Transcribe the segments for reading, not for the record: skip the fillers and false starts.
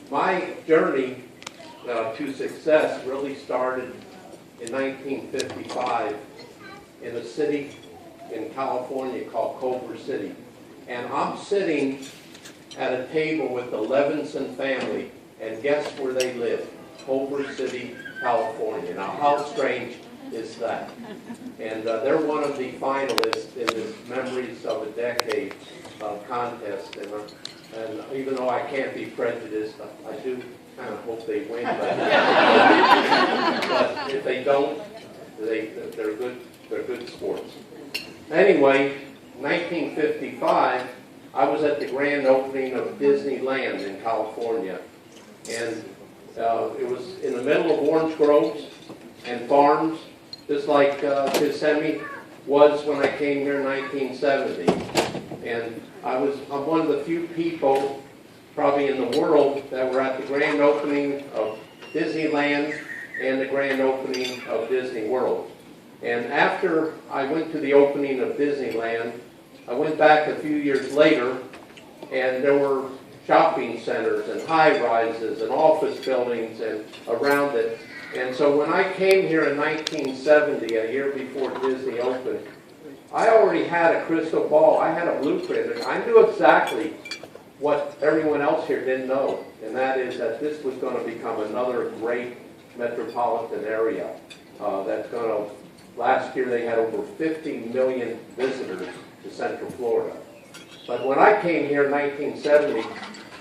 My journey to success really started in 1955 in a city in California called Culver City. And I'm sitting at a table with the Levinson family, and guess where they live? Culver City, California. Now, how strange is that? And they're one of the finalists in this Memories of a Decade contest. And even though I can't be prejudiced, I do kind of hope they win. But if they don't, they're good sports. Anyway, 1955, I was at the grand opening of Disneyland in California. And it was in the middle of orange groves and farms, just like Kissimmee was when I came here in 1970. And I'm one of the few people, probably in the world, that were at the grand opening of Disneyland and the grand opening of Disney World. And after I went to the opening of Disneyland, I went back a few years later, and there were shopping centers and high-rises and office buildings and around it. And so when I came here in 1970, a year before Disney opened, I already had a crystal ball. I had a blueprint, and I knew exactly what everyone else here didn't know, and that is that this was going to become another great metropolitan area that's going to, last year they had over 50 million visitors to Central Florida. But when I came here in 1970,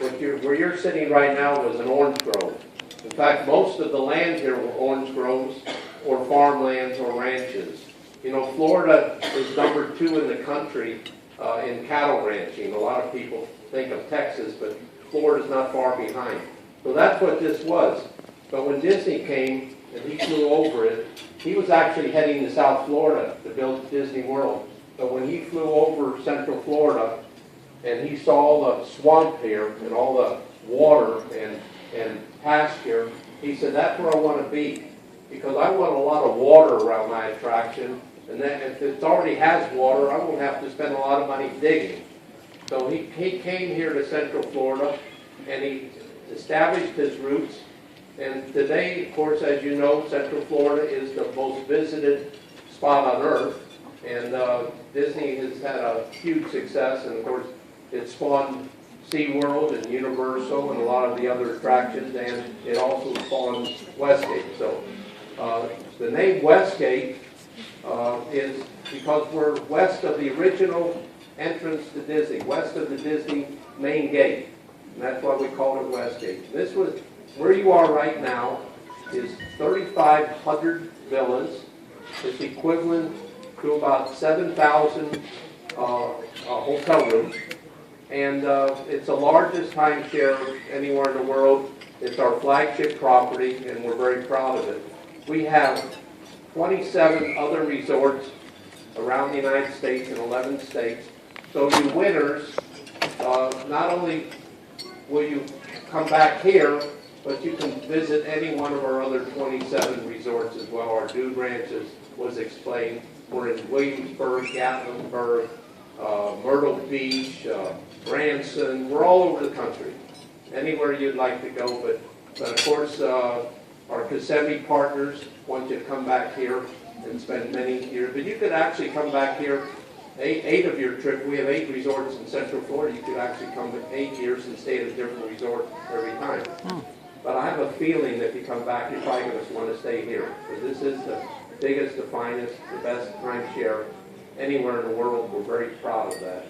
where you're sitting right now was an orange grove. In fact, most of the land here were orange groves or farmlands or ranches. You know, Florida is #2 in the country in cattle ranching. A lot of people think of Texas, but Florida's not far behind. So that's what this was. But when Disney came and he flew over it, he was actually heading to South Florida to build Disney World. But when he flew over Central Florida and he saw all the swamp here and all the water and pasture, he said, that's where I want to be, because I want a lot of water around my attraction, and then if it already has water, I won't have to spend a lot of money digging. So he came here to Central Florida, and he established his roots. And today, of course, as you know, Central Florida is the most visited spot on earth. And Disney has had a huge success, and of course, it spawned SeaWorld and Universal and a lot of the other attractions, and it also spawned Westgate. So the name Westgate is because we're west of the original entrance to Disney, west of the Disney main gate, and that's why we call it Westgate. This was, where you are right now is 3,500 villas. It's equivalent to about 7,000 hotel rooms. And it's the largest timeshare anywhere in the world. It's our flagship property, and we're very proud of it. We have 27 other resorts around the United States in 11 states. So you winners, not only will you come back here, but you can visit any one of our other 27 resorts as well. Our dude ranches was explained. We're in Williamsburg, Gatlinburg, Myrtle Beach, Branson. We're all over the country, anywhere you'd like to go. But of course, our Kissimmee partners want you to come back here and spend many years. But you could actually come back here, eight of your trip. We have 8 resorts in Central Florida. You could actually come 8 years and stay at a different resort every time. But I have a feeling that if you come back, you're probably going to want to stay here, because this is the biggest, the finest, the best timeshare anywhere in the world. We're very proud of that.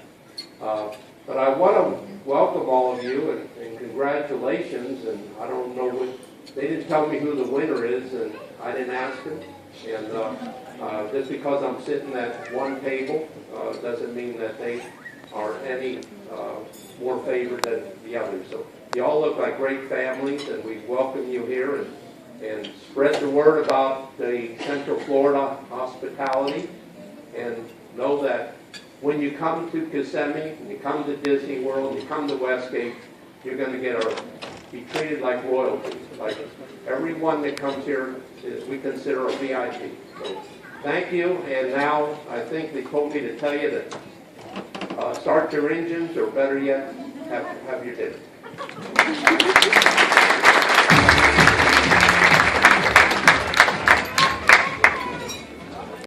But I want to welcome all of you, and congratulations. And I don't know what, they didn't tell me who the winner is, and I didn't ask them. And just because I'm sitting at one table doesn't mean that they are any more favored than the others. So you all look like great families, and we welcome you here, and spread the word about the Central Florida hospitality, and know that when you come to Kissimmee, when you come to Disney World, you come to Westgate, you're going to be treated like royalty. Like everyone that comes here we consider a VIP. So thank you, and now I think they told me to tell you to start your engines, or better yet, have your dinner.